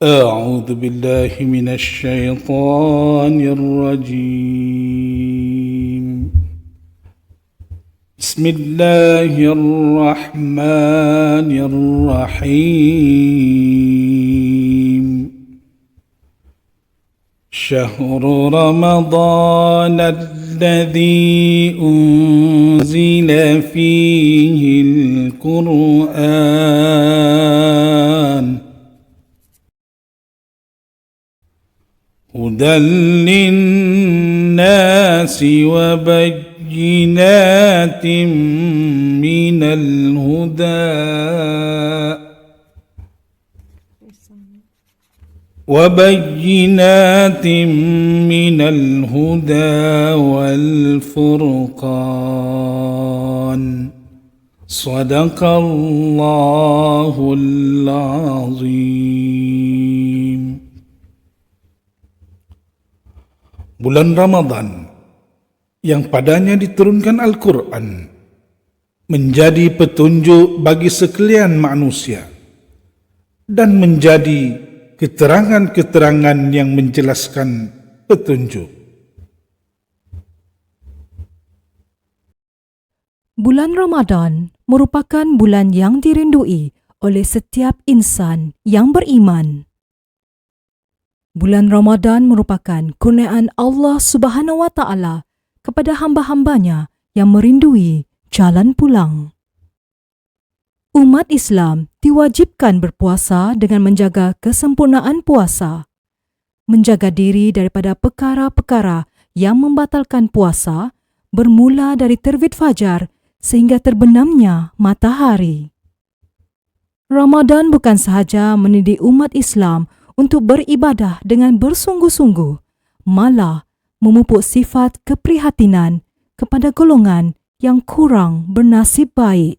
أعوذ بالله من الشيطان الرجيم. بسم الله الرحمن الرحيم. شهر رمضان الذي أنزل فيه القرآن هدى للناس وبينات من الهدى والفرقان. صدق الله العظيم. Bulan Ramadan yang padanya diturunkan Al-Quran menjadi petunjuk bagi sekalian manusia dan menjadi keterangan-keterangan yang menjelaskan petunjuk. Bulan Ramadan merupakan bulan yang dirindui oleh setiap insan yang beriman. Bulan Ramadan merupakan kurniaan Allah Subhanahu wa Ta'ala kepada hamba-hambanya yang merindui jalan pulang. Umat Islam diwajibkan berpuasa dengan menjaga kesempurnaan puasa, menjaga diri daripada perkara-perkara yang membatalkan puasa bermula dari terbit fajar sehingga terbenamnya matahari. Ramadan bukan sahaja mendidik umat Islam untuk beribadah dengan bersungguh-sungguh, malah memupuk sifat keprihatinan kepada golongan yang kurang bernasib baik.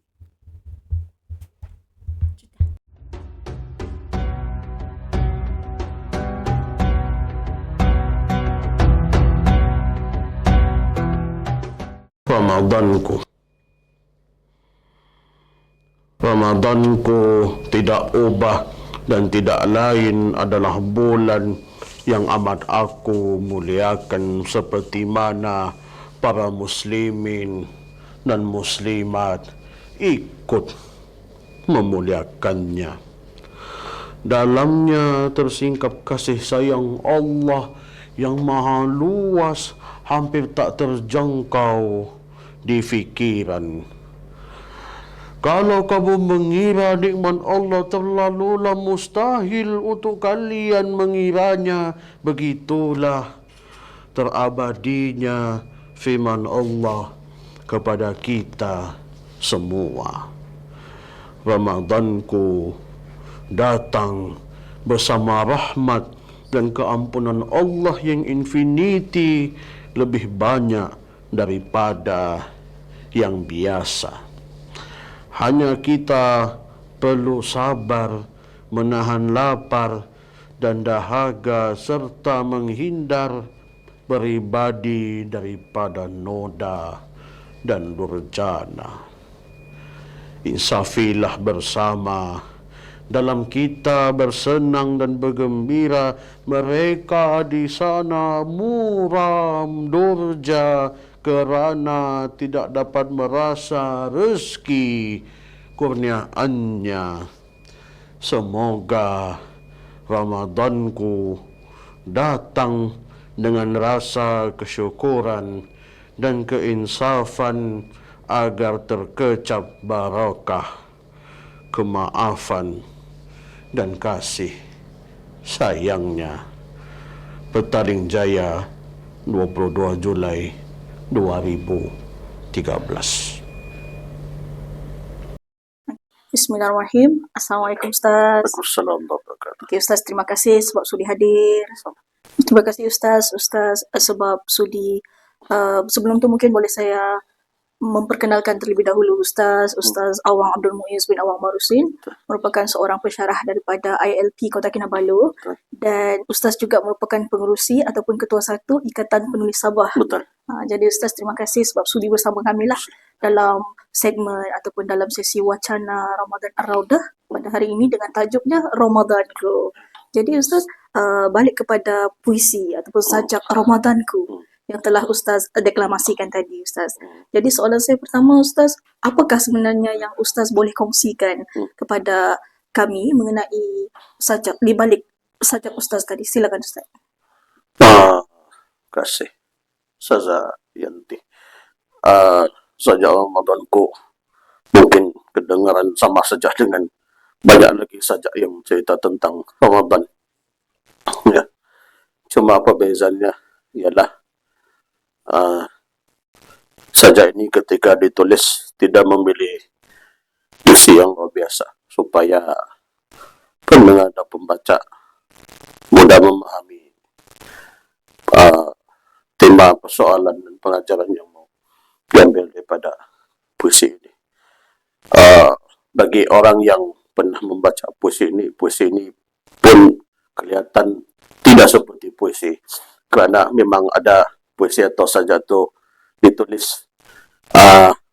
Ramadanku tidak ubah dan tidak lain adalah bulan yang amat aku muliakan seperti mana para muslimin dan muslimat ikut memuliakannya. Dalamnya tersingkap kasih sayang Allah yang maha luas, hampir tak terjangkau di fikiran. Kalau kamu mengira nikmat Allah terlalulah mustahil untuk kalian mengiranya, begitulah terabadinya firman Allah kepada kita semua. Ramadanku datang bersama rahmat dan keampunan Allah yang infinity, lebih banyak daripada yang biasa. Hanya kita perlu sabar, menahan lapar dan dahaga serta menghindar pribadi daripada noda dan durjana. Insafilah bersama dalam kita bersenang dan bergembira. Mereka di sana muram durja kerana tidak dapat merasa rezeki kurniaannya. Semoga Ramadanku datang dengan rasa kesyukuran dan keinsafan agar terkecap barakah, kemaafan dan kasih sayangnya. Petaling Jaya, 22 Julai 2013. Bismillahirrahmanirrahim. Assalamualaikum Ustaz. Waalaikumsalam warahmatullahi wabarakatuh. Okay, Ustaz, terima kasih sebab sudi hadir. Terima kasih Ustaz sebab sudi. Sebelum tu mungkin boleh saya memperkenalkan terlebih dahulu Ustaz Awang Abdul Muiz bin Awang Marusin merupakan seorang pensyarah daripada ILP Kota Kinabalu, dan Ustaz juga merupakan pengerusi ataupun ketua satu Ikatan Penulis Sabah. Betul. Jadi Ustaz, terima kasih sebab sudi bersama kami lah dalam segmen ataupun dalam sesi wacana Ramadan Ar-Raudah pada hari ini dengan tajuknya Ramadan Glow. Jadi Ustaz, balik kepada puisi ataupun sajak Ramadanku yang telah Ustaz deklamasikan tadi Ustaz. Jadi soalan saya pertama Ustaz, apakah sebenarnya yang Ustaz boleh kongsikan kepada kami mengenai sajak di balik sajak Ustaz tadi? Silakan Ustaz. Kasih Saza Yanti. Saja Ramadanku mungkin kedengaran sama saja dengan banyak lagi saja yang cerita tentang Ramadan. Ya. Cuma apa bezanya ialah saja ini ketika ditulis tidak memilih diksi yang luar biasa supaya pendengar dan pembaca mudah memahami tema persoalan dan pengajaran yang mau diambil daripada puisi ini. Bagi orang yang pernah membaca puisi ini pun kelihatan tidak seperti puisi kerana memang ada puisi atau sajak itu ditulis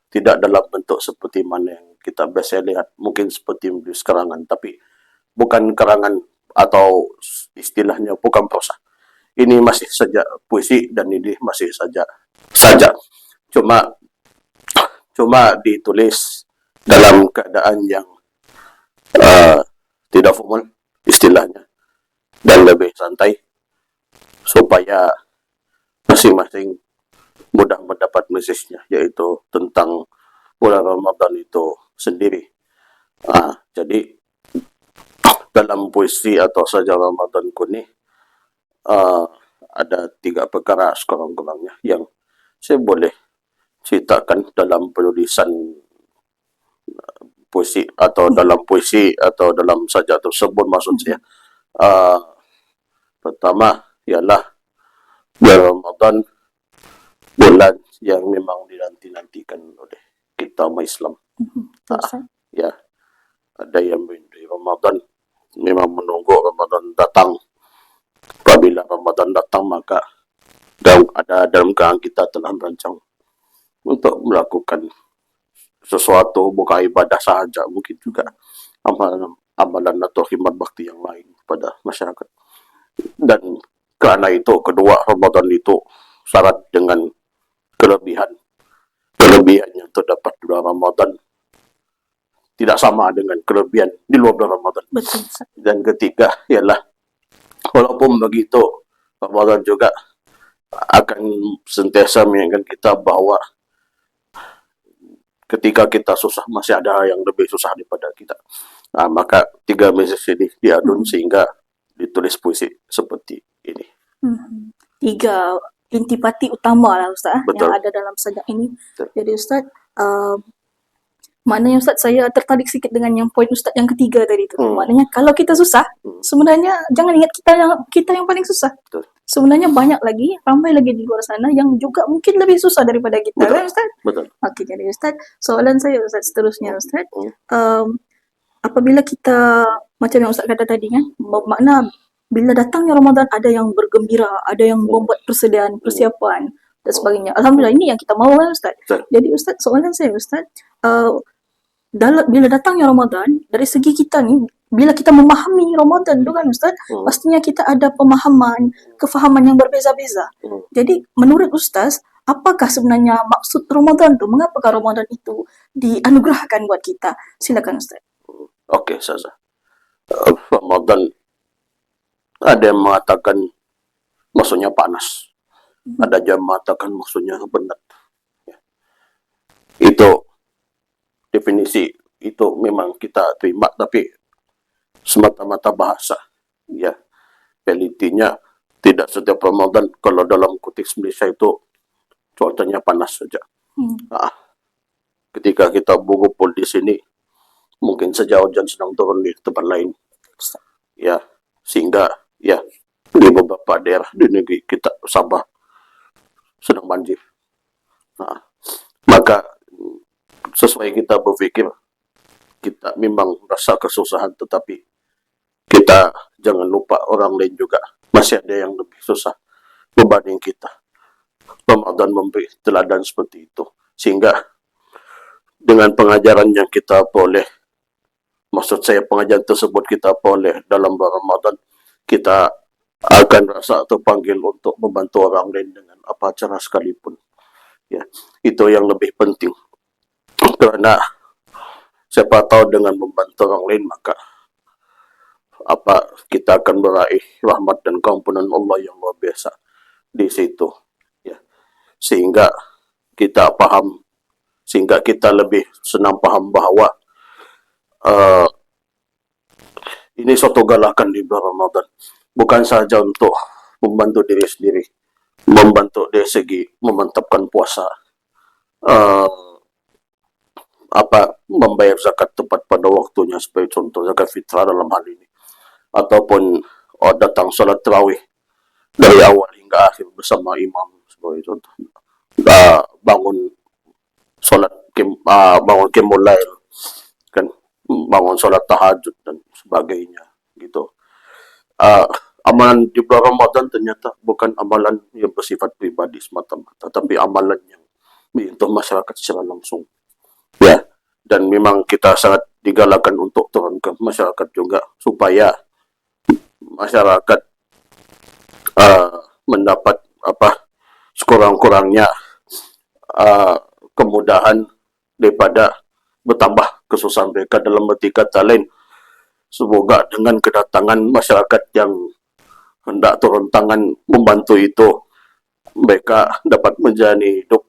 tidak dalam bentuk seperti mana yang kita biasa lihat, mungkin seperti menulis karangan, tapi bukan karangan atau istilahnya bukan prosa. Ini masih saja puisi dan ini masih saja sajak. Cuma ditulis dalam keadaan yang tidak formal istilahnya dan lebih santai supaya masing-masing mudah mendapat mesejnya, yaitu tentang bulan Ramadan itu sendiri. Jadi dalam puisi atau sajak Ramadanku ni ada 3 perkara sekurang-kurangnya yang saya boleh ceritakan dalam penulisan puisi atau dalam sajak tersebut. Maksud saya pertama ialah bulan Ramadan, bulan yang memang dinanti-nantikan oleh kita umat Islam. Ya, ada yang merindu Ramadan, memang menunggu Ramadan datang. Apabila Ramadan datang, maka dalam keadaan kita telah merancang untuk melakukan sesuatu, bukan ibadah sahaja, mungkin juga amalan atau khidmat bakti yang lain pada masyarakat. Dan kerana itu, kedua, Ramadan itu syarat dengan kelebihan yang terdapat di bulan Ramadan tidak sama dengan kelebihan di luar bulan Ramadan. Betul. Dan ketiga ialah walaupun begitu, Ramadan juga akan sentiasa mengingatkan kita bahawa ketika kita susah, masih ada yang lebih susah daripada kita. Maka 3 mesej ini diadun sehingga ditulis puisi seperti ini. 3 intipati utama lah Ustaz Betul. yang ada dalam sajak ini. Betul. Jadi Ustaz, maknanya Ustaz, saya tertarik sikit dengan yang poin Ustaz yang ketiga tadi tu. Maknanya kalau kita susah, sebenarnya jangan ingat kita yang paling susah. Betul. Sebenarnya banyak lagi, ramai lagi di luar sana yang juga mungkin lebih susah daripada kita. Betul. Kan Ustaz? Betul. Okey, jadi Ustaz, soalan saya Ustaz seterusnya Ustaz. Apabila kita, macam yang Ustaz kata tadi kan, makna bila datangnya Ramadan ada yang bergembira, ada yang membuat persediaan, persiapan dan sebagainya. Alhamdulillah, ini yang kita mahu kan Ustaz. Betul. Jadi Ustaz, soalan saya Ustaz, bila datangnya Ramadan, dari segi kita ni, bila kita memahami Ramadan tu kan Ustaz, pastinya kita ada pemahaman, kefahaman yang berbeza-beza. Jadi menurut Ustaz, apakah sebenarnya maksud Ramadan tu? Mengapakah Ramadan itu dianugerahkan buat kita? Silakan Ustaz. Okey, Saza. Ramadan, ada yang mengatakan maksudnya panas. Ada yang mengatakan maksudnya penat. Ya. Itu definisi itu memang kita terima, tapi semata-mata bahasa. Ya, realitinya tidak setiap Ramadan kalau dalam konteks Malaysia itu cuacanya panas saja. Ketika kita berkumpul di sini, mungkin saja hujan sedang turun di tempat lain. Ya, sehingga ya di beberapa daerah di negeri kita Sabah sedang banjir. Maka sesuai kita berfikir, kita memang rasa kesusahan, tetapi kita jangan lupa orang lain juga masih ada yang lebih susah berbanding kita. Ramadan memberi teladan seperti itu, sehingga dengan pengajaran yang kita boleh, maksud saya pengajaran tersebut kita boleh dalam bulan Ramadan, kita akan rasa terpanggil untuk membantu orang lain dengan apa cara sekalipun. Ya, itu yang lebih penting. Kerana siapa tahu dengan membantu orang lain maka kita akan meraih rahmat dan keampunan Allah yang luar biasa di situ. Ya, sehingga kita lebih senang paham bahawa ini suatu galakan di bulan Ramadan. Bukan sahaja untuk membantu diri sendiri, membantu dari segi memantapkan puasa, membayar zakat tepat pada waktunya sebagai contoh zakat fitrah dalam hal ini, ataupun datang salat tarawih dari awal hingga akhir bersama imam sebagai contoh, bangun salat bangun qiyamul lail, kan, bangun salat tahajud dan sebagainya gitu. Amalan di bulan Ramadan ternyata bukan amalan yang bersifat pribadi semata-mata, tapi amalan yang menyentuh masyarakat secara langsung. Ya, dan memang kita sangat digalakkan untuk turun ke masyarakat juga supaya masyarakat mendapat sekurang-kurangnya kemudahan daripada bertambah kesusahan mereka. Dalam arti kata lain, semoga dengan kedatangan masyarakat yang hendak turun tangan membantu itu, mereka dapat menjalani hidup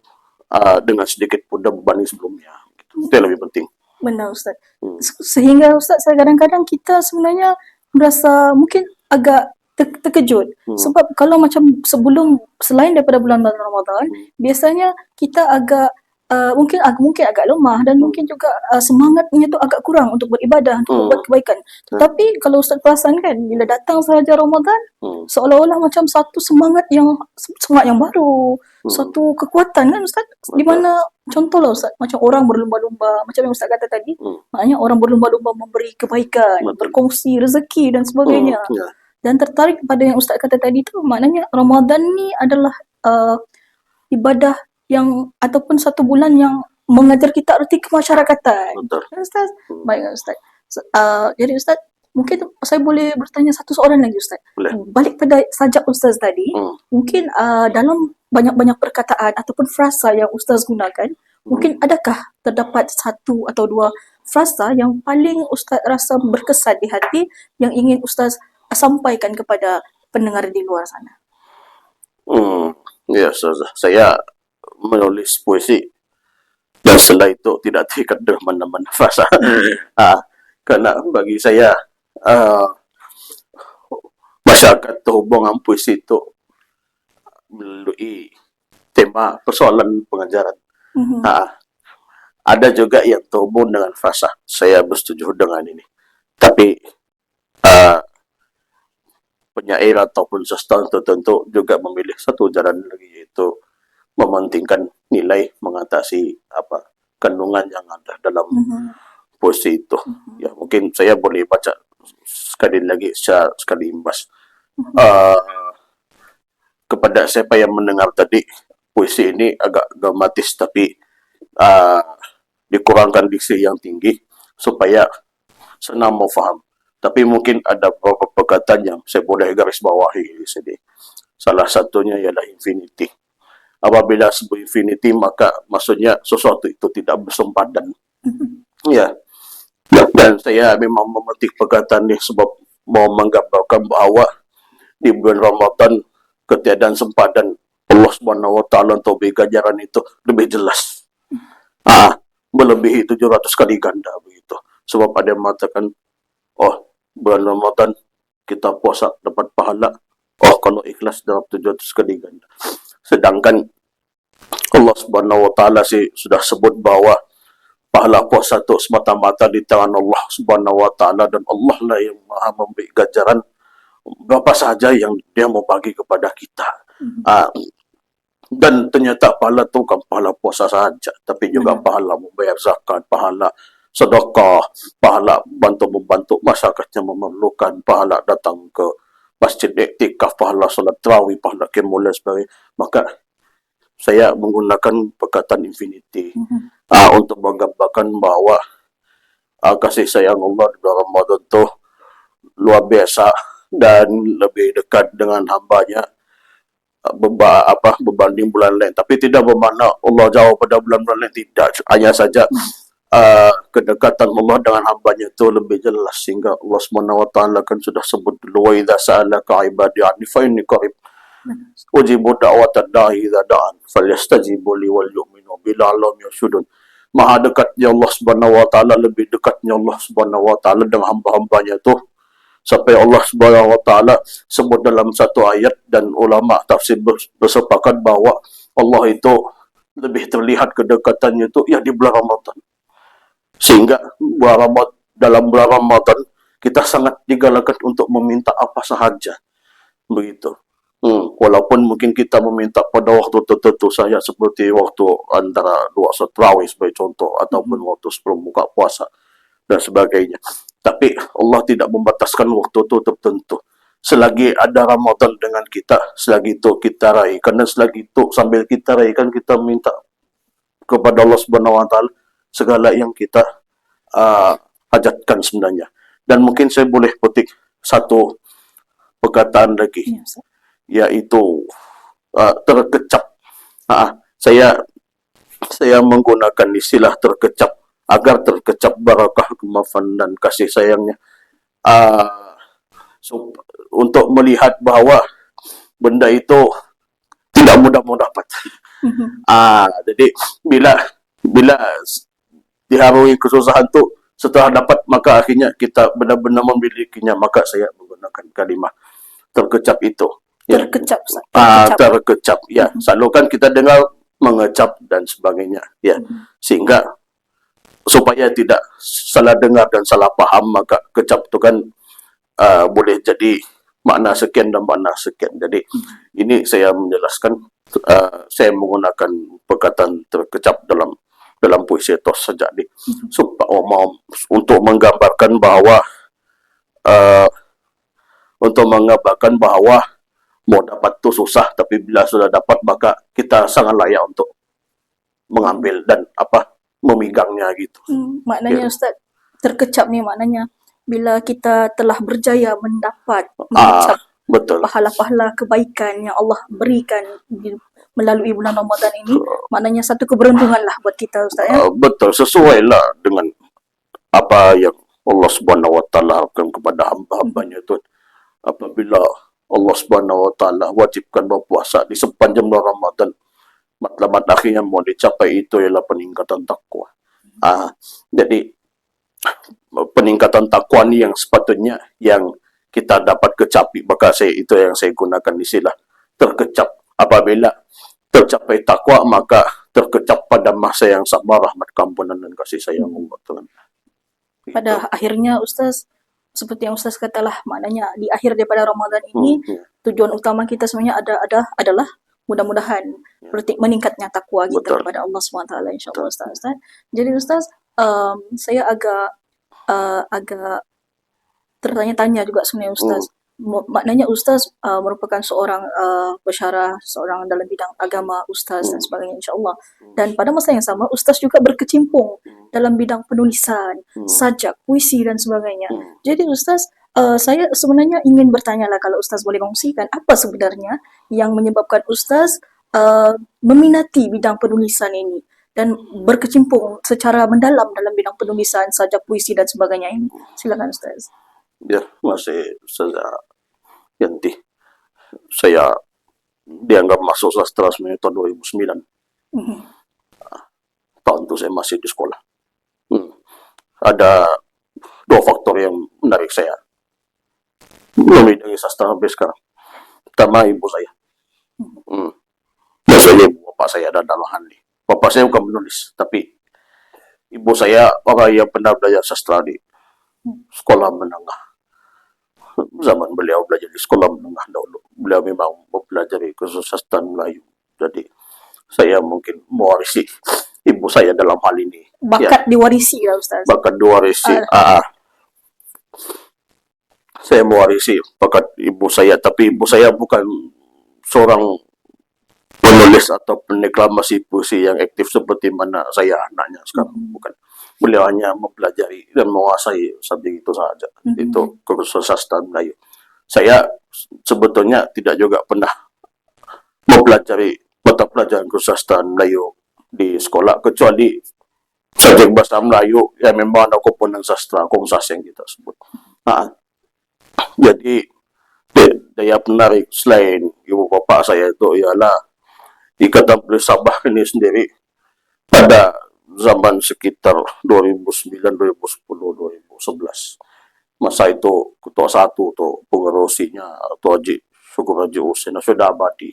dengan sedikit pun beban sebelumnya. Itu yang lebih penting. Benar Ustaz. Sehingga Ustaz, kadang-kadang kita sebenarnya merasa mungkin agak terkejut. Sebab kalau macam selain daripada bulan Ramadan, biasanya kita agak mungkin agak lemah dan mungkin juga semangatnya tu agak kurang untuk beribadah, untuk buat kebaikan. Tetapi kalau Ustaz perasan kan, bila datang sahaja Ramadan, seolah-olah macam satu semangat yang baru, satu kekuatan kan Ustaz, di mana contohlah Ustaz, macam orang berlumba-lumba, macam yang Ustaz kata tadi, maknanya orang berlumba-lumba memberi kebaikan, berkongsi rezeki dan sebagainya. Dan tertarik pada yang Ustaz kata tadi tu, maknanya Ramadan ni adalah ibadah yang ataupun satu bulan yang mengajar kita erti kemasyarakatan. Betul. Ya, Ustaz? Baik Ustaz. Jadi Ustaz, mungkin saya boleh bertanya satu soalan lagi Ustaz. Boleh. Balik pada sajak Ustaz tadi, mungkin dalam banyak-banyak perkataan ataupun frasa yang Ustaz gunakan, mungkin adakah terdapat satu atau dua frasa yang paling Ustaz rasa berkesan di hati yang ingin Ustaz sampaikan kepada pendengar di luar sana? Ya, saya menulis puisi dan setelah itu tidak terikat dengan mana-mana frasa. Karena bagi saya masyarakat terhubung dengan puisi itu melalui tema persoalan pengajaran. Ada juga yang terhubung dengan frasa. Saya bersetuju dengan ini. Tapi penyair ataupun sastra tertentu juga memilih satu jalan lagi, yaitu mementingkan nilai, mengatasi kandungan yang ada dalam puisi itu. Ya, mungkin saya boleh baca sekali lagi sekali imbas. Kepada siapa yang mendengar tadi, puisi ini agak dramatis, tapi dikurangkan diksi yang tinggi supaya senang memfaham. Tapi mungkin ada beberapa perkataan yang saya boleh garis bawahi di sini. Salah satunya ialah infinity. Apabila sebut infinity, maka maksudnya sesuatu itu tidak bersempadan. Ya. Dan saya memang memetik perkataan ini sebab mau menggambarkan bahawa di bulan Ramadan ketiadaan sempadan Allah Subhanahu Wa Taala untuk beri ganjaran itu lebih jelas. Melebihi 700 kali ganda begitu. Sebab ada yang mengatakan, bulan Ramadan kita puasa dapat pahala. Kalau ikhlas dapat 700 kali ganda. Sedangkan Allah Subhanahu Wa Taala sudah sebut bahawa pahala puasa itu semata-mata di tangan Allah Subhanahu Wa Taala, dan Allah lah yang Maha memberi ganjaran berapa sahaja yang Dia mau bagi kepada kita. Dan ternyata pahala itu bukan pahala puasa sahaja, tapi juga pahala membayar zakat, pahala sedekah, pahala membantu masyarakat yang memerlukan, pahala datang ke masjid iktikaf, pahala solat tarawih, pahala qiyamul lail sebagainya. Maka saya menggunakan perkataan infinity untuk menggambarkan bahawa kasih sayang Allah di dalam Ramadan itu luar biasa, dan lebih dekat dengan hambanya berbanding bulan lain. Tapi tidak bermakna Allah jauh pada bulan-bulan lain, tidak. Hanya saja kedekatan Allah dengan hambanya itu lebih jelas, sehingga Allah SWT kan sudah sebut dulu, wa idza sa'alaka ibadi anni fa inni qarib ujibu da'watad da'i idza da'an falyastajibu li wal yu'minu bi la'allahum yarshudun. Maha dekatnya Allah SWT, lebih dekatnya Allah SWT dengan hamba-hambanya itu, sampai Allah SWT sebut dalam satu ayat, dan ulama tafsir bersepakat bahwa Allah itu lebih terlihat kedekatannya itu ya di bulan Ramadan. Sehingga dalam bulan Ramadan kita sangat digalakkan untuk meminta apa sahaja, begitu. Walaupun mungkin kita meminta pada waktu tertentu saja, seperti waktu antara dua salat tarawih sebagai contoh, ataupun waktu sebelum buka puasa dan sebagainya. Tapi Allah tidak membataskan waktu itu tertentu. Selagi ada Ramadan dengan kita, selagi itu kita raikan, dan selagi itu sambil kita raikan, kita minta kepada Allah Subhanahu Wa Taala segala yang kita hajatkan sebenarnya. Dan mungkin saya boleh petik satu perkataan lagi, yaitu terkecap. Saya menggunakan istilah terkecap agar terkecap barakah, kemaafan dan kasih sayangnya, untuk melihat bahwa benda itu tidak mudah dapat. Jadi bila diharui kesusahan tu, setelah dapat maka akhirnya kita benar-benar memilikinya, maka saya menggunakan kalimah terkecap itu. Terkecap. Terkecap. Ya, selalu kan kita dengar mengecap dan sebagainya. Ya, sehingga supaya tidak salah dengar dan salah paham, maka kecap itu kan boleh jadi makna sekian dan makna sekian. Jadi ini saya menjelaskan, saya menggunakan perkataan terkecap dalam puisi tos saja di untuk menggambarkan bahwa mau dapat tu susah, tapi bila sudah dapat maka kita sangat layak untuk mengambil dan memegangnya gitu. Maknanya Ustaz, terkecap ni maknanya bila kita telah berjaya mendapat betul, pahala-pahala kebaikan yang Allah berikan melalui bulan Ramadan ini, maknanya satu keberuntungan lah buat kita Ustaz ya. Betul, sesuai lah dengan apa yang Allah Subhanahu Wa Taala harapkan kepada hamba-hambanya itu. Apabila Allah Subhanahu Wa Taala wajibkan berpuasa di sepanjang bulan Ramadan, matlamat akhirnya mau dicapai itu ialah peningkatan takwa. Jadi peningkatan takwa ni yang sepatutnya yang kita dapat kecapi, maka itu yang saya gunakan istilah terkecap. Apabila tercapai takwa, maka terkecap pada masa yang sabar, rahmat, keampunan dan kasih sayang Allah Tuhan. Pada akhirnya Ustaz, seperti yang Ustaz katalah, maknanya di akhir daripada Ramadan ini, tujuan utama kita sebenarnya adalah mudah-mudahan meningkatnya takwa kita kepada Allah SWT, insyaAllah Ustaz. Jadi Ustaz, saya agak tertanya-tanya juga sebenarnya Ustaz. Maknanya Ustaz merupakan seorang pensyarah, seorang dalam bidang agama Ustaz dan sebagainya, insyaAllah. Dan pada masa yang sama Ustaz juga berkecimpung dalam bidang penulisan, sajak, puisi dan sebagainya. Jadi Ustaz, saya sebenarnya ingin bertanya lah, kalau Ustaz boleh kongsikan apa sebenarnya yang menyebabkan Ustaz meminati bidang penulisan ini dan berkecimpung secara mendalam dalam bidang penulisan, sajak, puisi dan sebagainya ini. Silakan Ustaz. Ya, masih saja Yanti. Saya dianggap masuk sastra sebenarnya tahun 2009. Tahun itu saya masih di sekolah. Ada dua faktor yang menarik saya memilih sastra sampai sekarang. Pertama, ibu saya. Biasanya ibu bapak saya ada dalam hal ini. Bapak saya bukan menulis, tapi ibu saya orang yang pernah belajar sastra di sekolah menengah. Zaman beliau belajar di sekolah menengah dahulu, beliau memang mempelajari kesusastraan Melayu. Jadi saya mungkin mewarisi ibu saya dalam hal ini. Bakat diwarisi lah Ustaz. Bakat diwarisi. Saya mewarisi bakat ibu saya, tapi ibu saya bukan seorang penulis atau pendeklamasi puisi yang aktif seperti mana saya anaknya sekarang. Bukan. Beliau hanya mempelajari dan menguasai subjek itu saja. Itu kesusastraan Melayu. saya sebetulnya tidak juga pernah mempelajari mata pelajaran kesastra Melayu di sekolah, kecuali subjek bahasa Melayu yang memang ada komponen sastra komsas yang kita sebut. Jadi daya penarik selain ibu bapa saya itu ialah Ikatan Penulis Sabah ini sendiri pada zaman sekitar 2009, 2010, 2011. Masa itu ketua satu tuh pengerusinya Tuan Haji Syukur Haji Husin sudah abadi.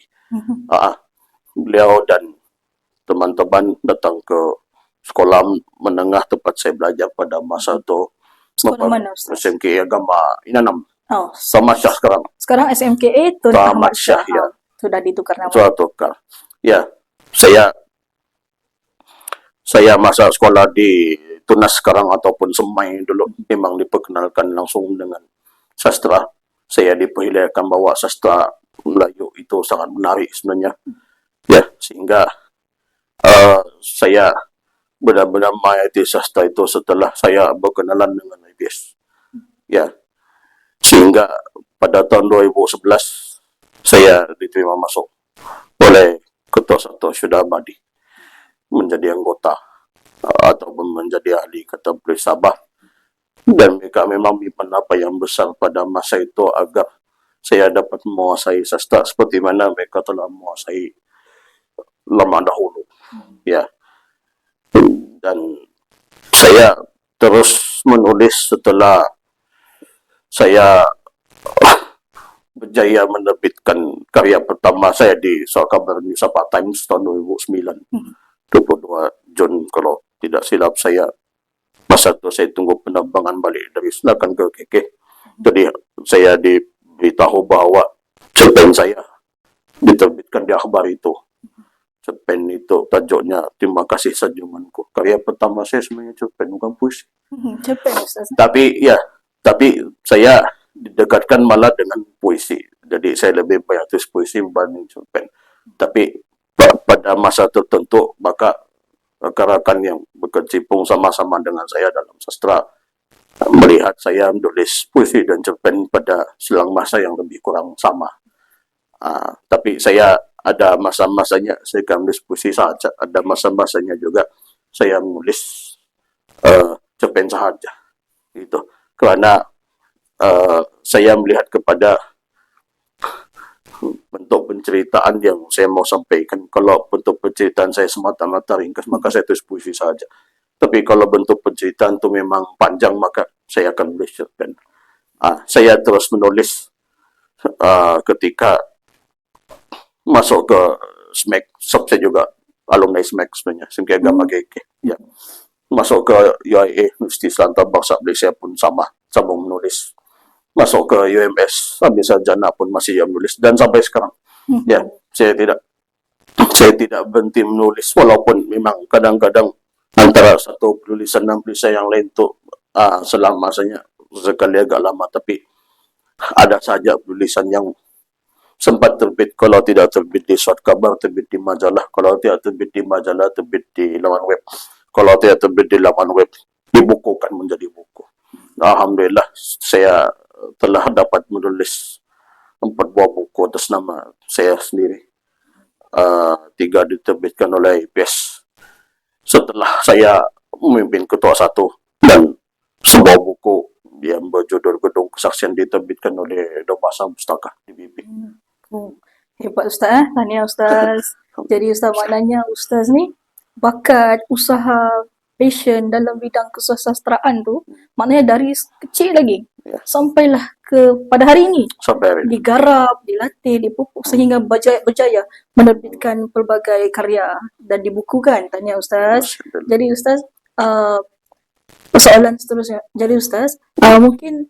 Beliau dan teman-teman datang ke sekolah menengah tempat saya belajar pada masa itu. Sekolah mana, Ustaz? SMK Agama Inanam. Oh, Tamat Syah sekarang. sekarang SMKA Tun Tamat Ahmad Syah, ya. Sudah ditukar nama. Sudah tukar. Ya, saya masa sekolah di Tunas sekarang ataupun Semai dulu memang diperkenalkan langsung dengan sastra. Saya diperlihatkan bahwa sastra Melayu itu sangat menarik sebenarnya. Ya, sehingga saya benar-benar mengaiti sastra itu setelah saya berkenalan dengan IBS. Ya, sehingga pada tahun 2011 saya diterima masuk oleh Ketua Satu Syudah Abadi menjadi anggota ataupun menjadi ahli Ikatan Penulis Sabah, dan mereka memang menyimpan apa yang besar pada masa itu agar saya dapat menguasai sastra seperti mana mereka telah menguasai lama dahulu. Ya, dan saya terus menulis setelah saya berjaya menerbitkan karya pertama saya di Surat Khabar New Sabah Times tahun 2009, 22 Jun kalau tidak silap saya. Masa itu saya tunggu penerbangan balik dari Selakan ke KK. Jadi saya diberitahu bahwa cerpen saya diterbitkan di akhbar itu. Cerpen itu tajuknya Terima Kasih Senyumanku. Karya pertama saya sebenarnya cerpen, bukan puisi. Cerpen, Ustaz. Tapi saya didekatkan malah dengan puisi. Jadi saya lebih banyak tulis puisi berbanding cerpen. Tapi pada masa tertentu maka rakan-rakan yang berkecimpung sama-sama dengan saya dalam sastra melihat saya menulis puisi dan cerpen pada selang masa yang lebih kurang sama. Tapi saya ada masa-masanya saya kan menulis puisi saja, ada masa-masanya juga saya menulis cerpen sahaja. Itu karena saya melihat kepada bentuk penceritaan yang saya mau sampaikan. Kalau bentuk penceritaan saya semata-mata ringkas, maka saya tulis puisi saja. Tapi kalau bentuk penceritaan itu memang panjang, maka saya akan menulis cerpen. Saya terus menulis ketika masuk ke SMAC. Saya juga alumni SMAC sebenarnya, SMK Agama KK. Ya. Masuk ke UIA, Universiti Selatan Bangsa Malaysia pun sama menulis. Masuk ke UMS, ambil sarjana pun masih yang menulis, dan sampai sekarang. Ya, saya tidak berhenti menulis, walaupun memang kadang-kadang antara satu penulisan dan penulisan yang lain itu selang masanya sekali agak lama, tapi ada saja penulisan yang sempat terbit. Kalau tidak terbit di Surat Khabar, terbit di majalah. Kalau tidak terbit di majalah, terbit di laman web. Kalau tidak terbit di laman web, dibukukan menjadi buku. Alhamdulillah, saya telah dapat menulis 4 buah buku atas nama saya sendiri. 3 diterbitkan oleh IPS setelah saya memimpin Ketua Satu, dan sebuah buku yang berjudul Gedung Kesaksian diterbitkan oleh Bahasa Pustaka DBP. Hebat, Ustaz. Tahniah, Ustaz. Jadi Ustaz, maknanya Ustaz ni bakat, usaha, passion dalam bidang kesusastraan tu, maknanya dari kecil lagi sampailah ke pada hari ini. Sampai hari ini. Digarap, dilatih, dipupuk sehingga berjaya menerbitkan pelbagai karya dan dibukukan. Tanya Ustaz. Jadi Ustaz, soalan seterusnya. Jadi Ustaz, mungkin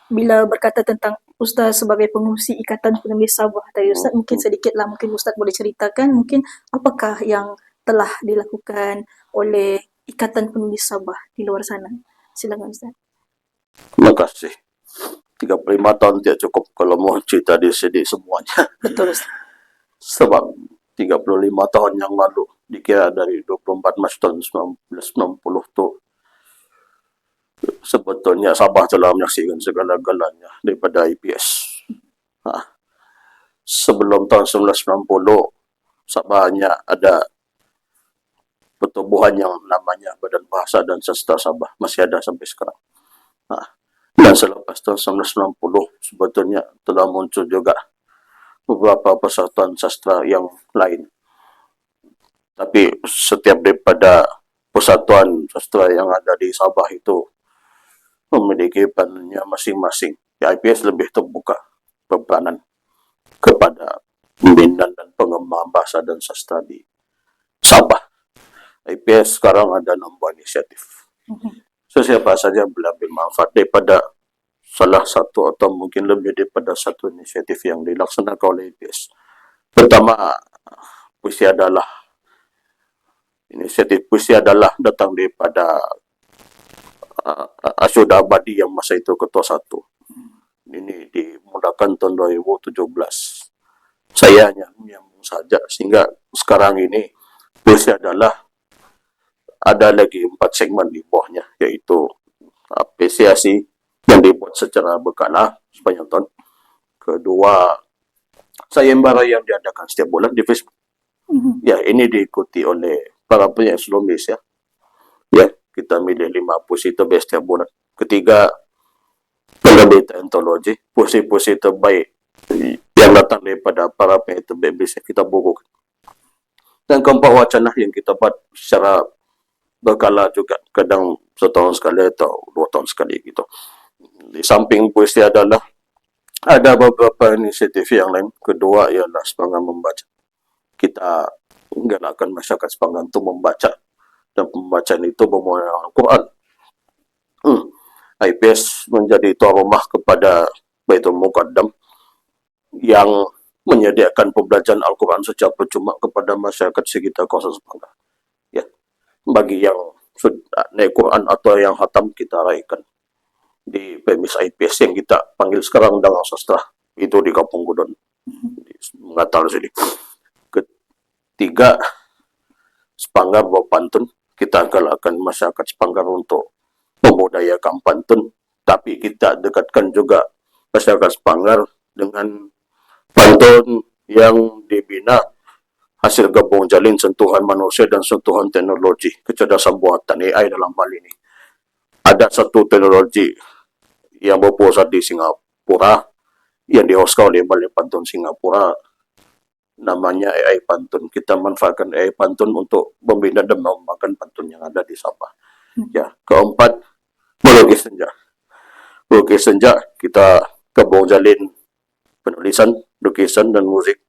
bila berkata tentang Ustaz sebagai pengurusi Ikatan Penulis Sabah tadi Ustaz, mungkin sedikitlah mungkin Ustaz boleh ceritakan mungkin apakah yang telah dilakukan oleh Ikatan Penulis Sabah di luar sana. Silakan Ustaz. Terima kasih. 35 tahun tidak cukup kalau mau cerita di sini semuanya. Betul Ustaz. Sebab 35 tahun yang lalu, dikira dari 24 Mac tahun 1990 tu, sebetulnya Sabah telah menyaksikan segala-galanya daripada IPS. Sebelum tahun 1990, Sabahnya ada pertubuhan yang namanya Badan Bahasa dan Sastra Sabah, masih ada sampai sekarang. Dan selepas tahun 1990, sebetulnya telah muncul juga beberapa persatuan sastra yang lain. Tapi setiap daripada persatuan sastra yang ada di Sabah itu memiliki perannya masing-masing. IPS lebih terbuka peranan kepada pembinaan dan pengembangan bahasa dan sastra di Sabah. IPS sekarang ada 6 buah inisiatif. So, siapa saja boleh ambil manfaat daripada salah satu atau mungkin lebih daripada satu inisiatif yang dilaksanakan oleh IPS. Pertama, inisiatif puisi adalah datang daripada Asyuda Abadi yang masa itu ketua 1. Ini dimulakan tahun 2017. Saya hanya menyambung saja sehingga sekarang ini puisi adalah ada lagi 4 segmen di bawahnya, yaitu apresiasi yang dibuat secara berkala sepanjang tahun. Kedua, sayembara yang diadakan setiap bulan di Facebook. Ya, ini diikuti oleh para penyanyi seluruh Malaysia. Ya, kita milih 5 puisi terbaik setiap bulan. Ketiga, penerbitan antologi, puisi-puisi terbaik yang datang daripada para penyanyi terbaik Malaysia kita bukukan. Dan keempat, wacana yang kita buat secara berkala juga, kadang setahun sekali atau 2 tahun sekali gitu. Di samping puisi adalah ada beberapa inisiatif yang lain. Kedua ialah semangat membaca. Kita menggalakkan masyarakat Sepanggan untuk membaca, dan pembacaan itu bermula dengan Al-Quran. IPS menjadi tuan rumah kepada Baitul Muqaddam yang menyediakan pembelajaran Al-Quran secara percuma kepada masyarakat sekitar kawasan Sepanggan. Ya, bagi yang sudah naik Quran atau yang khatam, kita raikan di premis IPS yang kita panggil sekarang Dagang Sastra, itu di Kampung Gudon, di Mengatal sini. Ketiga, Sepanggar berpantun. Kita galakkan masyarakat Sepanggar untuk membudayakan pantun, tapi kita dekatkan juga masyarakat Sepanggar dengan pantun yang dibina hasil gabung jalin sentuhan manusia dan sentuhan teknologi, kecerdasan buatan AI dalam hal ini. Ada satu teknologi yang berpusat di Singapura yang dihostkan oleh Balai Pantun Singapura, namanya AI Pantun. Kita manfaatkan AI Pantun untuk membina dan mengembangkan pantun yang ada di Sabah. Ya, keempat, melukis senja. Melukis senja, kita gabung jalin penulisan, lukisan dan musik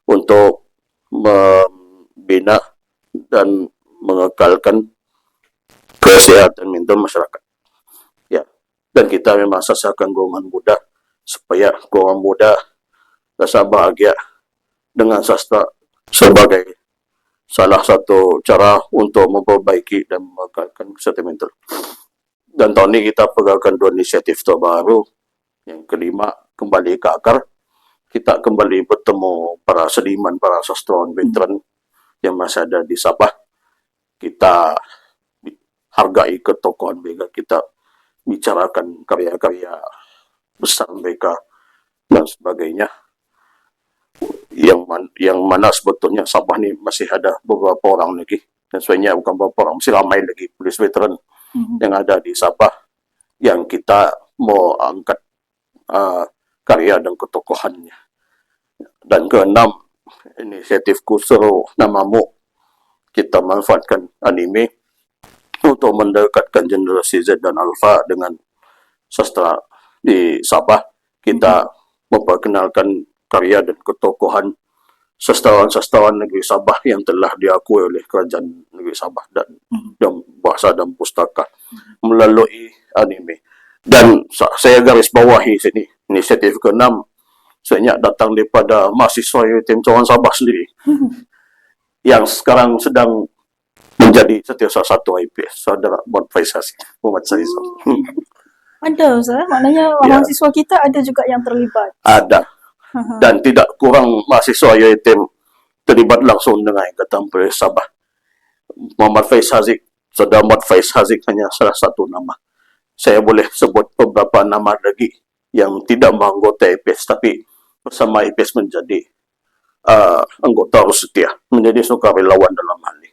untuk membina dan mengekalkan kesehatan mental masyarakat. Ya, dan kita memang sasakan golongan muda supaya golongan muda rasa bahagia dengan sastra sebagai salah satu cara untuk memperbaiki dan mengekalkan kesehatan mental. Dan tahun ini kita pegalkan 2 inisiatif terbaru. Yang kelima, kembali ke akar. Kita kembali bertemu para seniman, para sastrawan veteran yang masih ada di Sabah. Kita hargai ketokohan mereka, kita bicarakan karya-karya besar mereka dan sebagainya. Yang mana sebetulnya Sabah ni masih ada beberapa orang lagi, dan sebenarnya bukan beberapa orang, masih ramai lagi polis veteran yang ada di Sabah yang kita mau angkat karya dan ketokohannya. Dan keenam, inisiatifku seru namamu, kita manfaatkan anime untuk mendekatkan generasi Z dan Alpha dengan sastra di Sabah. Kita memperkenalkan karya dan ketokohan sastrawan-sastrawan negeri Sabah yang telah diakui oleh kerajaan negeri Sabah dan bahasa dan pustaka melalui anime. Dan saya garis bawahi sini, inisiatif ke-6 sebenarnya datang daripada mahasiswa UiTM Cawangan Sabah sendiri yang sekarang sedang menjadi setiausaha 1 IPS, saudara Muhammad Faiz. Ada Ustaz, maknanya mahasiswa kita ada juga yang terlibat. Ada. Dan tidak kurang mahasiswa UiTM terlibat langsung dengan Ikatan Penulis Sabah. Muhammad Faiz Haziq, saudara Muhammad Faiz Haziq hanya salah satu nama. Saya boleh sebut beberapa nama lagi yang tidak menganggota IPS tapi bersama IPS menjadi anggota harus setia, menjadi sukarelawan dalam hal ini.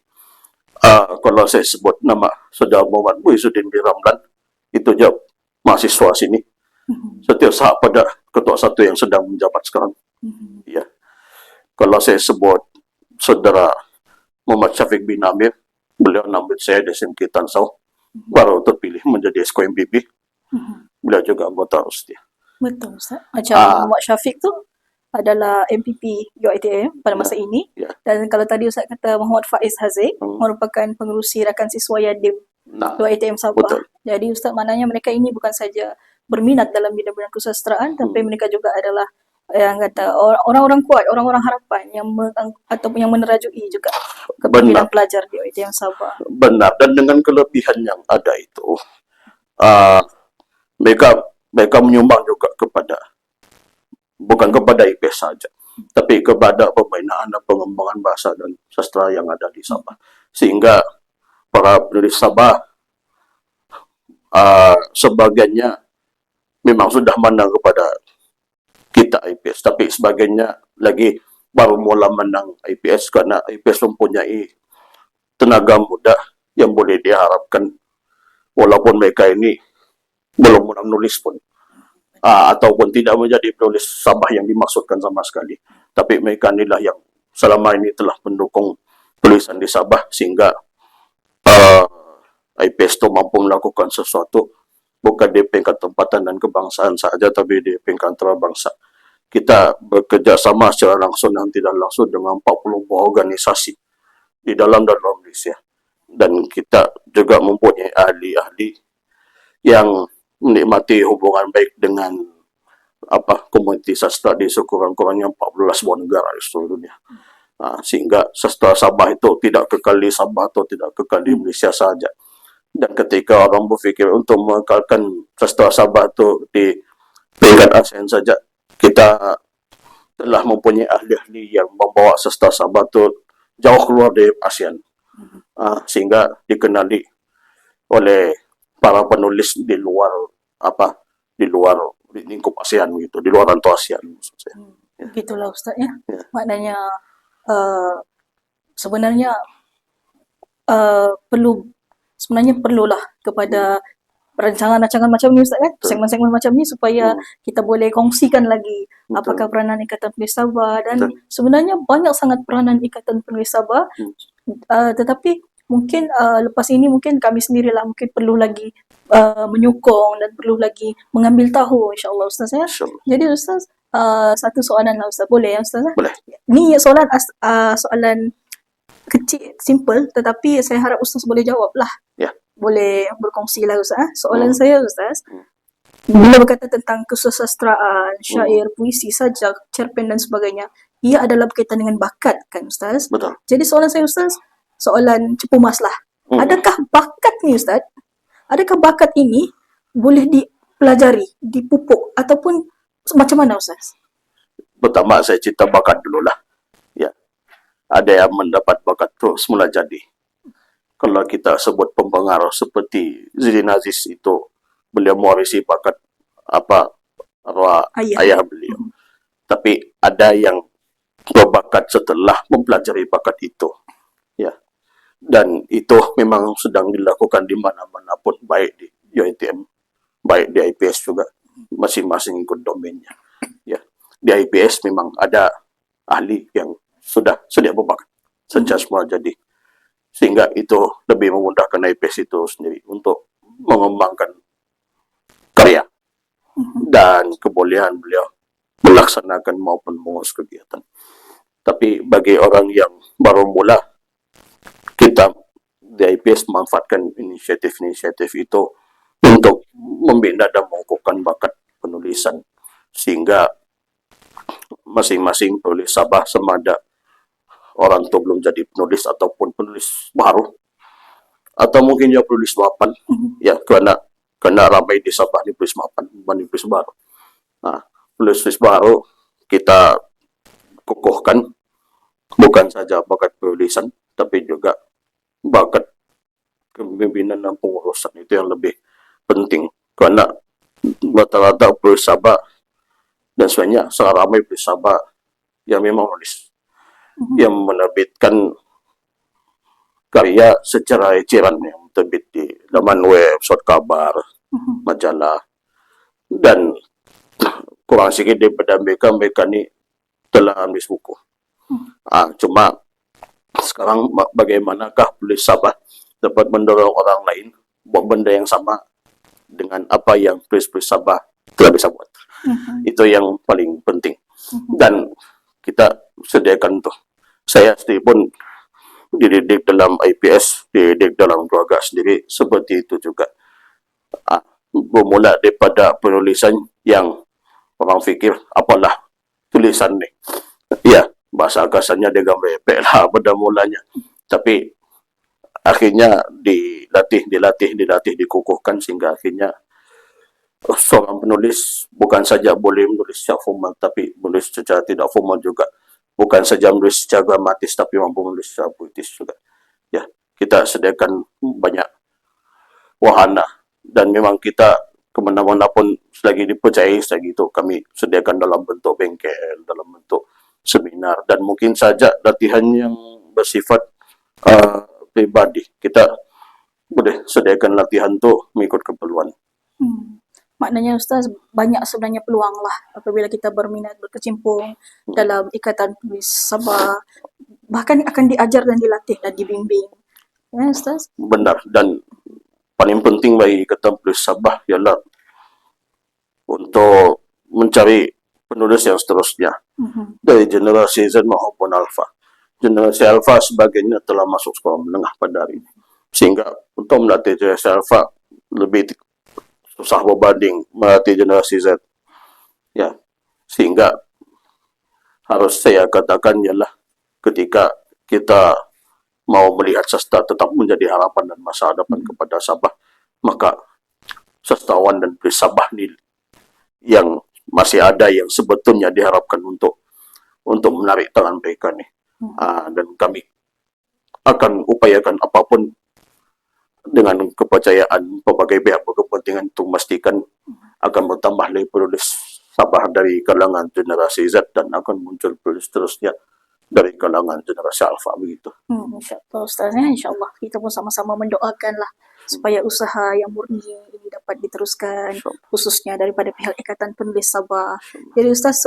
Kalau saya sebut nama Saudara Muhammad Muhyiddin bin Ramlan, itu jawab mahasiswa sini, setiap saat pada ketua satu yang sedang menjabat sekarang. Ya. Kalau saya sebut Saudara Muhammad Syafiq bin Amir, beliau nambut saya di SMK Tansau, baru terpilih menjadi SKMPP. Beliau juga anggota harus setia. Betul, Ustaz. Macam Muhammad Syafiq tu adalah MPP UiTM pada masa ini. Ya. Dan kalau tadi Ustaz kata Muhammad Faiz Haziq merupakan pengerusi rakan siswa Yadim UiTM Sabah. Betul. Jadi Ustaz, maknanya mereka ini bukan saja berminat dalam bidang-bidang kesusastraan, tapi mereka juga adalah yang kata orang-orang kuat, orang-orang harapan yang ataupun yang menerajui juga kepimpinan pelajar di UiTM Sabah. Benar, dan dengan kelebihan yang ada itu, mereka menyumbang juga kepada, bukan kepada IPS saja, tapi kepada pembinaan dan pengembangan bahasa dan sastra yang ada di Sabah. Sehingga para penulis Sabah, sebagiannya memang sudah menang kepada kita IPS, tapi sebagiannya lagi baru mula menang IPS karena IPS mempunyai tenaga muda yang boleh diharapkan, walaupun mereka ini belum mula menulis pun, ataupun tidak menjadi penulis Sabah yang dimaksudkan sama sekali, tapi mereka inilah yang selama ini telah mendukung tulisan di Sabah, sehingga IPS itu mampu melakukan sesuatu bukan di peringkat tempatan dan kebangsaan saja, tapi di peringkat antarabangsa. Kita bekerja sama secara langsung dan tidak langsung dengan 40 buah organisasi di dalam dan luar Malaysia. Dan kita juga mempunyai ahli-ahli yang menikmati hubungan baik dengan komuniti sastra di sekurang-kurangnya 14 buah negara di seluruh dunia. Sehingga sastra Sabah itu tidak kekal di Sabah atau tidak kekal di Malaysia saja. Dan ketika orang berfikir untuk mengekalkan sastra Sabah itu di peringkat ASEAN saja, kita telah mempunyai ahli-ahli yang membawa sastra Sabah itu jauh keluar dari ASEAN, sehingga dikenali oleh para penulis di luar lingkup ASEAN gitu, di luar rantau ASEAN maksud saya. Begitulah Ustaz ya. Maknanya sebenarnya perlulah kepada rancangan-rancangan macam ni Ustaz kan, segmen-segmen macam ni supaya kita boleh kongsikan lagi apakah peranan Ikatan Penulis Sabah, dan sebenarnya banyak sangat peranan Ikatan Penulis Sabah, tetapi mungkin lepas ini mungkin kami sendirilah mungkin perlu lagi menyokong dan perlu lagi mengambil tahu, insyaAllah Ustaz ya. Jadi Ustaz, satu soalan lah Ustaz, boleh ya Ustaz? Boleh. Ni soalan kecil, simple, tetapi saya harap Ustaz boleh jawab lah. Ya. Boleh berkongsi lah Ustaz. Soalan saya Ustaz, bila berkata tentang kesusastraan, syair, puisi, sajak, cerpen dan sebagainya, ia adalah berkaitan dengan bakat kan Ustaz? Betul. Jadi soalan saya Ustaz, soalan cepu mas lah. Adakah bakat ni Ustaz, adakah bakat ini boleh dipelajari, dipupuk ataupun macam mana Ustaz? Pertama saya cerita bakat dululah. Ya. Ada yang mendapat bakat tu semula jadi. Kalau kita sebut pempengaruh seperti Zidin Aziz itu, beliau mewarisi bakat arwah ayah beliau. Tapi ada yang berbakat setelah mempelajari bakat itu. Ya. Dan itu memang sedang dilakukan di mana-mana pun, baik di UiTM, baik di IPS juga, masing-masing ikut domainnya. Ya. Di IPS memang ada ahli yang sudah sedia berbakat sejak semula jadi, sehingga itu lebih memudahkan IPS itu sendiri untuk mengembangkan karya dan kebolehan beliau melaksanakan maupun mengurus kegiatan. Tapi bagi orang yang baru mula, kita di IPS memanfaatkan inisiatif-inisiatif itu untuk membina dan mengukuhkan bakat penulisan, sehingga masing-masing penulis Sabah, sama ada orang itu belum jadi penulis ataupun penulis baru, atau mungkin dia penulis mapan, ya, kerana ramai di Sabah ni penulis mapan, bukan penulis baru. Penulis baru kita kukuhkan, bukan saja bakat penulisan, tapi juga bakat kepemimpinan dan pengurusan. Itu yang lebih penting, kerana rata-rata penulis Sabah Dan sebenarnya sangat ramai penulis Sabah yang memang menulis, yang menerbitkan karya secara eceran, yang terbit di laman web, surat kabar, majalah, dan kurang sikit daripada mereka ni telah menulis buku. Cuma sekarang bagaimanakah penulis Sabah dapat mendorong orang lain buat benda yang sama dengan apa yang penulis-penulis Sabah telah bisa buat. Itu yang paling penting. Dan kita sediakan tu. Saya sendiri pun dididik dalam IPS, dididik dalam keluarga sendiri, seperti itu juga. Bermula daripada penulisan yang orang fikir, apalah tulisan ni. Ya, bahasa kasarnya dia gambar epek lah pada mulanya. Tapi akhirnya dilatih, dikukuhkan sehingga akhirnya seorang penulis bukan saja boleh menulis secara formal, tapi menulis secara tidak formal juga. Bukan saja menulis secara gramatis, tapi mampu menulis secara puitis juga. Ya, kita sediakan banyak wahana, dan memang kita kemana-mana pun selagi dipercayai, selagi itu kami sediakan dalam bentuk bengkel, dalam bentuk seminar, dan mungkin saja latihan yang bersifat pribadi. Kita boleh sediakan latihan tu mengikut keperluan. Maknanya Ustaz, banyak sebenarnya peluang lah apabila kita berminat berkecimpung dalam Ikatan Penulis Sabah. Bahkan akan diajar dan dilatih dan dibimbing. Ya Ustaz? Benar, dan paling penting bagi Ikatan Penulis Sabah ialah untuk mencari penulis yang seterusnya. Dari generasi Z maupun Alpha. Generasi Alpha sebagainya telah masuk sekolah menengah pada hari ini. Sehingga untuk melatih generasi Alpha lebih susah berbanding melatih generasi Z. Ya, sehingga harus saya katakan ialah ketika kita mau melihat sastra tetap menjadi harapan dan masa depan kepada Sabah, maka sastrawan dan penulis Sabah ni yang masih ada yang sebetulnya diharapkan untuk menarik tangan mereka ni. Dan kami akan upayakan apapun dengan kepercayaan pelbagai pihak berkepentingan untuk memastikan akan bertambah lagi penulis Sabah dari kalangan generasi Z dan akan muncul penulis seterusnya dari kalangan generasi Alpha begitu. InsyaAllah Ustaz, ya, insyaAllah kita pun sama-sama mendoakanlah supaya usaha yang murni ini dapat diteruskan, khususnya daripada pihak Ikatan Penulis Sabah. Jadi Ustaz,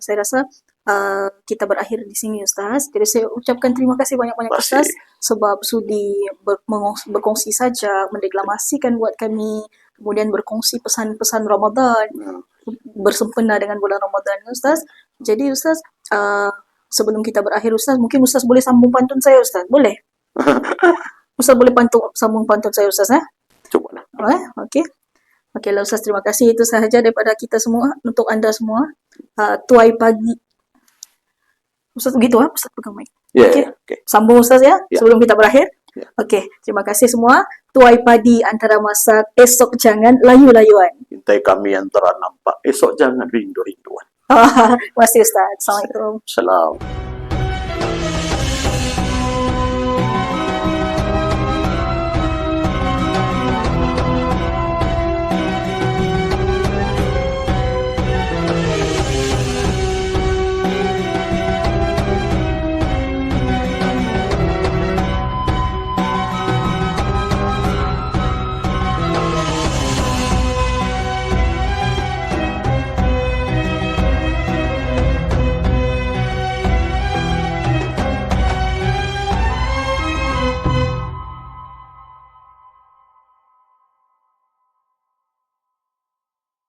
saya rasa kita berakhir di sini Ustaz. Jadi saya ucapkan terima kasih banyak-banyak Ustaz sebab sudi berkongsi saja, mendeklamasikan buat kami, kemudian berkongsi pesan-pesan Ramadan, bersempena dengan bulan Ramadan Ustaz. Jadi Ustaz, sebelum kita berakhir Ustaz, mungkin Ustaz boleh sambung pantun saya Ustaz? Boleh? Ustaz boleh sambung pantun saya Ustaz? Cubalah. Okey. Okeylah Ustaz, terima kasih. Itu sahaja daripada kita semua, untuk anda semua. Tuai pagi. Ustaz begitu Ustaz pegang mic. Okay. Sambung Ustaz ya, sebelum kita berakhir. Ya. Okey, terima kasih semua. Tuai padi antara masak, esok jangan layu-layuan. Hintai kami antara nampak, esok jangan rindu-rinduan. Terima kasih Ustaz. Assalamualaikum. Salam.